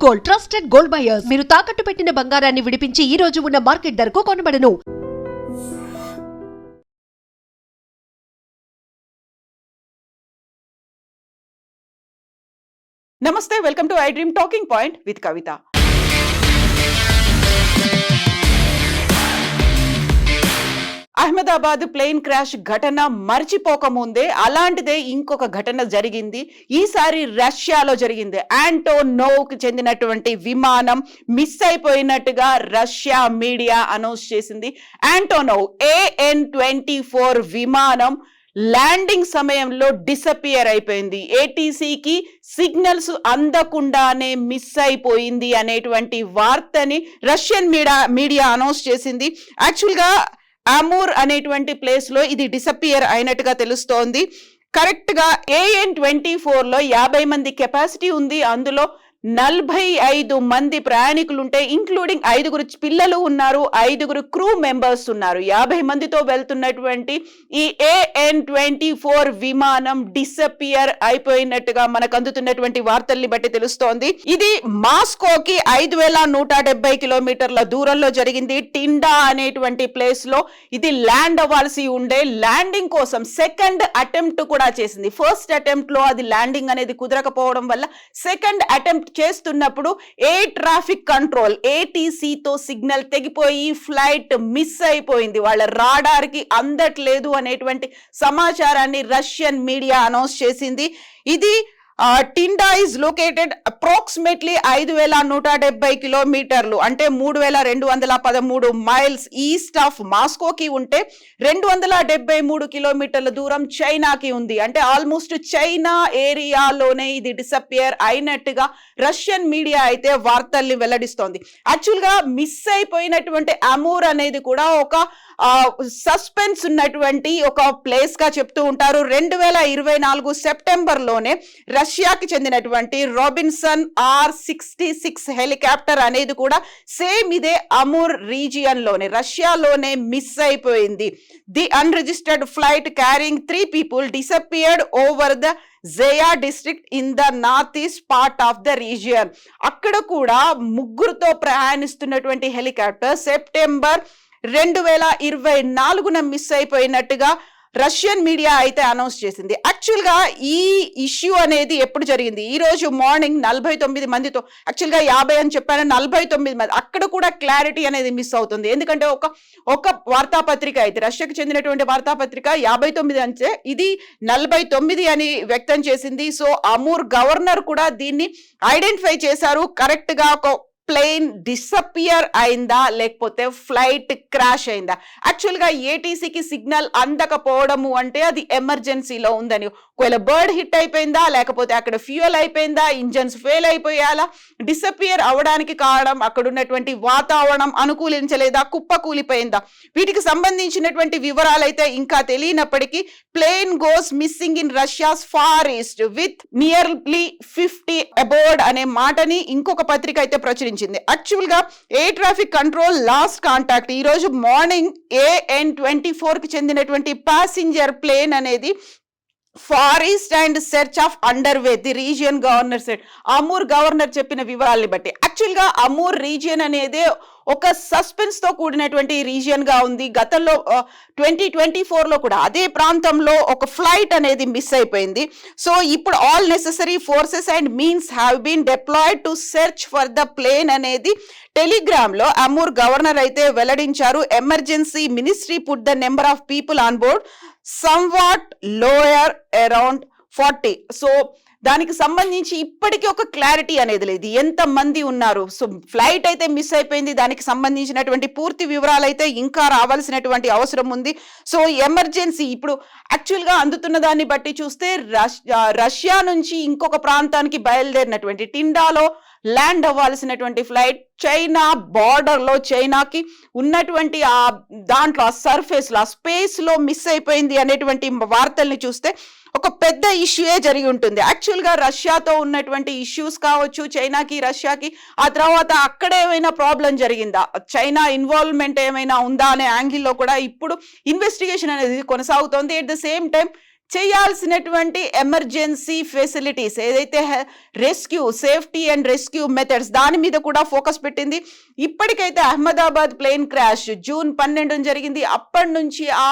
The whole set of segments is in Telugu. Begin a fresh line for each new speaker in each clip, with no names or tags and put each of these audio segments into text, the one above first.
Gold, trusted gold buyers. మీరు తాకట్టు పెట్టిన బంగారాన్ని విడిపించి ఈ రోజు ఉన్న మార్కెట్ ధరకు కొనబడను.
నమస్తే, welcome to I dream talking point with Kavitha. Ahmedabad plane crash ఘటన మర్చిపోకముందే అలాంటిదే ఇంకొక ఘటన జరిగింది. ఈసారి రష్యాలో జరిగింది. ఆంటోనోవ్కి చెందినటువంటి విమానం మిస్ అయిపోయినట్టుగా రష్యా మీడియా అనౌన్స్ చేసింది. ఆంటోనోవ్ AN-24 విమానం ల్యాండింగ్ సమయంలో డిసపియర్ అయిపోయింది. ఏటీసీకి సిగ్నల్స్ అందకుండానే మిస్ అయిపోయింది అనేటువంటి వార్తని రష్యన్ మీడియా అనౌన్స్ చేసింది. యాక్చువల్గా అమూర్ అనేటువంటి ప్లేస్ లో ఇది డిసపియర్ అయినట్టుగా తెలుస్తోంది. కరెక్ట్ గా AN-24 లో 50 మంది కెపాసిటీ ఉంది. అందులో 45 మంది ప్రయాణికులు ఉంటే ఇంక్లూడింగ్ 5 పిల్లలు ఉన్నారు, 5 క్రూ మెంబర్స్ ఉన్నారు. 50 మందితో వెళ్తున్నటువంటి ఈ AN-24 విమానం డిసపియర్ అయిపోయినట్టుగా మనకు అందుతున్నటువంటి వార్తల్ని బట్టి తెలుస్తోంది. ఇది మాస్కోకి 5170 కిలోమీటర్ల దూరంలో జరిగింది. టిండా అనేటువంటి ప్లేస్ లో ఇది ల్యాండ్ అవ్వాల్సి ఉండే. ల్యాండింగ్ కోసం సెకండ్ అటెంప్ట్ కూడా చేసింది. ఫస్ట్ అటెంప్ట్ లో అది ల్యాండింగ్ అనేది కుదరకపోవడం వల్ల సెకండ్ అటెంప్ట్ చేస్తున్నప్పుడు ఎయిర్ ట్రాఫిక్ కంట్రోల్ ATCతో సిగ్నల్ తెగిపోయి ఫ్లైట్ మిస్ అయిపోయింది. వాళ్ళ రాడార్ కి అందట్లేదు అనేటువంటి సమాచారాన్ని రష్యన్ మీడియా అనౌన్స్ చేసింది. ఇది టిండా ఈజ్ లొకేటెడ్ అప్రాక్సిమేట్లీ 5170 కిలోమీటర్లు అంటే 3213 మైల్స్ ఈస్ట్ ఆఫ్ మాస్కోకి ఉంటే 273 కిలోమీటర్ల దూరం చైనాకి ఉంది. అంటే ఆల్మోస్ట్ చైనా ఏరియాలోనే ఇది డిసపియర్ అయినట్టుగా రష్యన్ మీడియా అయితే వార్తల్ని వెల్లడిస్తోంది. యాక్చువల్గా మిస్ అయిపోయినటువంటి అమూర్ అనేది కూడా ఒక సస్పెన్స్ ఉన్నటువంటి ఒక ప్లేస్ గా చెప్తూ ఉంటారు. 2024 సెప్టెంబర్ లోనే రష్యాకి చెందినటువంటి రాబిన్సన్ R-66 హెలికాప్టర్ అనేది కూడా సేమ్ ఇదే అమూర్ రీజియన్ లోనే రష్యాలోనే మిస్ అయిపోయింది. The unregistered flight carrying 3 people disappeared over the Zeya district in the north east part of the region. అక్కడ కూడా 3 ప్రయాణిస్తున్నటువంటి హెలికాప్టర్ సెప్టెంబర్ 2024 మిస్ అయిపోయినట్టుగా రష్యన్ మీడియా అయితే అనౌన్స్ చేసింది. యాక్చువల్గా ఈ ఇష్యూ అనేది ఎప్పుడు జరిగింది? ఈ రోజు మార్నింగ్ 49 మందితో, యాక్చువల్గా 50 అని చెప్పాను, 49 మంది. అక్కడ కూడా క్లారిటీ అనేది మిస్ అవుతుంది. ఎందుకంటే ఒక వార్తాపత్రిక అయితే రష్యాకి చెందినటువంటి వార్తాపత్రిక 59 అంటే ఇది 49 అని వ్యక్తం చేసింది. సో అమూర్ గవర్నర్ కూడా దీన్ని ఐడెంటిఫై చేశారు. కరెక్ట్ గా ఒక ప్లేన్ డిసపియర్ అయిందా లేకపోతే ఫ్లైట్ క్రాష్ అయిందా? యాక్చువల్గా ఏటీసీకి సిగ్నల్ అందకపోవడము అంటే అది ఎమర్జెన్సీలో ఉందని. ఒకవేళ బర్డ్ హిట్ అయిపోయిందా లేకపోతే అక్కడ ఫ్యూయల్ అయిపోయిందా, ఇంజన్స్ ఫెయిల్ అయిపోయాలా, డిసపియర్ అవడానికి కారణం అక్కడ ఉన్నటువంటి వాతావరణం అనుకూలించలేదా, కుప్ప కూలిపోయిందా? వీటికి సంబంధించినటువంటి వివరాలు అయితే ఇంకా తెలియనప్పటికీ plane goes missing in Russia's far east with nearly 50 aboard అనే మాటని ఇంకొక పత్రిక అయితే ప్రచురించింది. యాక్చువల్ గా air traffic control lost contact ఈ రోజు మార్నింగ్ AN-24 కి చెందినటువంటి ప్యాసింజర్ ప్లేన్ అనేది far east and search of underway. The region governor said. Amur governor చెప్పిన వివరాల్ని బట్టి యాక్చువల్గా అమూర్ రీజియన్ అనేది ఒక సస్పెన్స్ తో కూడినటువంటి రీజియన్ గా ఉంది. గతంలో 2024 లో కూడా అదే ప్రాంతంలో ఒక ఫ్లైట్ అనేది మిస్ అయిపోయింది. సో ఇప్పుడు all necessary forces and means have been deployed to search for the plane అనేది టెలిగ్రామ్ లో అమూర్ గవర్నర్ అయితే వెల్లడించారు. Emergency ministry put the number of people on board somewhat lower around 40. So దానికి సంబంధించి ఇప్పటికీ ఒక క్లారిటీ అనేది లేదు, ఎంత మంది ఉన్నారు. సో ఫ్లైట్ అయితే మిస్ అయిపోయింది, దానికి సంబంధించినటువంటి పూర్తి వివరాలు అయితే ఇంకా రావాల్సినటువంటి అవసరం ఉంది. సో ఎమర్జెన్సీ ఇప్పుడు యాక్చువల్గా అందుతున్న దాన్ని బట్టి చూస్తే రష్యా నుంచి ఇంకొక ప్రాంతానికి బయలుదేరినటువంటి టిండాలో ల్యాండ్ అవ్వాల్సినటువంటి ఫ్లైట్ చైనా బార్డర్ లో చైనాకి ఉన్నటువంటి ఆ దాంట్లో ఆ సర్ఫేస్ లో ఆ స్పేస్ లో మిస్ అయిపోయింది అనేటువంటి వార్తల్ని చూస్తే ఒక పెద్ద ఇష్యూయే జరిగి ఉంటుంది. యాక్చువల్గా రష్యాతో ఉన్నటువంటి ఇష్యూస్ కావచ్చు, చైనాకి రష్యాకి, ఆ తర్వాత అక్కడ ఏమైనా ప్రాబ్లం జరిగిందా, చైనా ఇన్వాల్వ్మెంట్ ఏమైనా ఉందా అనే యాంగిల్లో కూడా ఇప్పుడు ఇన్వెస్టిగేషన్ అనేది కొనసాగుతోంది. ఎట్ ద సేమ్ టైం చేయాల్సినటువంటి ఎమర్జెన్సీ ఫెసిలిటీస్ ఏదైతే rescue, safety and rescue methods దాని మీద కూడా ఫోకస్ పెట్టింది. ఇప్పటికైతే అహ్మదాబాద్ ప్లేన్ క్రాష్ జూన్ 12 జరిగింది. అప్పటి నుంచి ఆ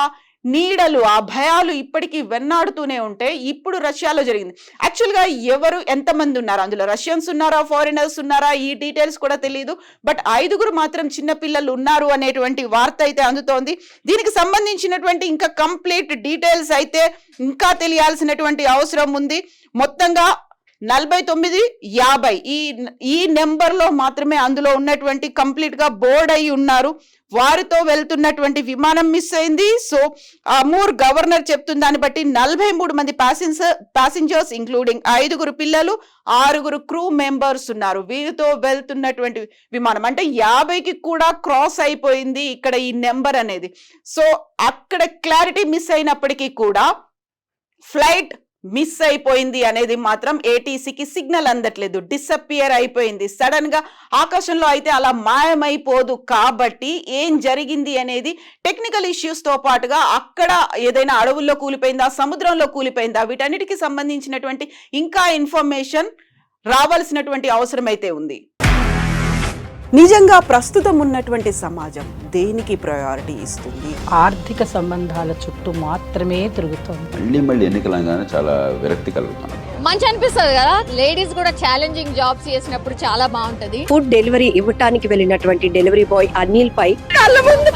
నీడలు, ఆ భయాలు ఇప్పటికీ వెన్నాడుతూనే ఉంటే ఇప్పుడు రష్యాలో జరిగింది. యాక్చువల్గా ఎవరు ఎంతమంది ఉన్నారు అందులో, రష్యన్స్ ఉన్నారా, ఫారినర్స్ ఉన్నారా, ఈ డీటెయిల్స్ కూడా తెలియదు. బట్ 5 మాత్రం చిన్నపిల్లలు ఉన్నారు అనేటువంటి వార్త అయితే అందుతోంది. దీనికి సంబంధించినటువంటి ఇంకా కంప్లీట్ డీటెయిల్స్ అయితే ఇంకా తెలియాల్సినటువంటి అవసరం ఉంది. మొత్తంగా 49, 50 ఈ నెంబర్లో మాత్రమే అందులో ఉన్నటువంటి కంప్లీట్ గా బోర్డ్ అయి ఉన్నారు. వారితో వెళ్తున్నటువంటి విమానం మిస్ అయింది. సో అమూర్ గవర్నర్ చెప్తున్న దాన్ని బట్టి 43 మంది ప్యాసింజర్స్ ఇంక్లూడింగ్ 5 పిల్లలు, 6 క్రూ మెంబర్స్ ఉన్నారు. వీరితో వెళ్తున్నటువంటి విమానం అంటే 50కి కూడా క్రాస్ అయిపోయింది ఇక్కడ ఈ నెంబర్ అనేది. సో అక్కడ క్లారిటీ మిస్ అయినప్పటికీ కూడా ఫ్లైట్ మిస్ అయిపోయింది అనేది మాత్రం ఏటీసీకి సిగ్నల్ అందట్లేదు, డిసప్పియర్ అయిపోయింది. సడన్ గా ఆకాశంలో అయితే అలా మాయమైపోదు. కాబట్టి ఏం జరిగింది అనేది టెక్నికల్ ఇష్యూస్ తో పాటుగా అక్కడ ఏదైనా అడవుల్లో కూలిపోయిందా, సముద్రంలో కూలిపోయిందా, వీటన్నిటికీ సంబంధించినటువంటి ఇంకా ఇన్ఫర్మేషన్ రావాల్సినటువంటి అవసరం అయితే ఉంది. నిజంగా ప్రస్తుతం ఉన్నటువంటి సమాజం దేనికి ప్రయారిటీ ఇస్తుంది?
ఆర్థిక సంబంధాల చుట్టూ మాత్రమే తిరుగుతుంది.
మళ్ళీ ఎన్నికలంగానే చాలా విరక్తి కలుగుతున్నాం.
మంచి అనిపిస్తుంది కదా, లేడీస్ కూడా ఛాలెంజింగ్ జాబ్స్ చేసినప్పుడు చాలా బాగుంటది.
ఫుడ్ డెలివరీ ఇవ్వటానికి వెళ్ళినటువంటి డెలివరీ బాయ్ అనిల్ పై కళ్ళ ముందు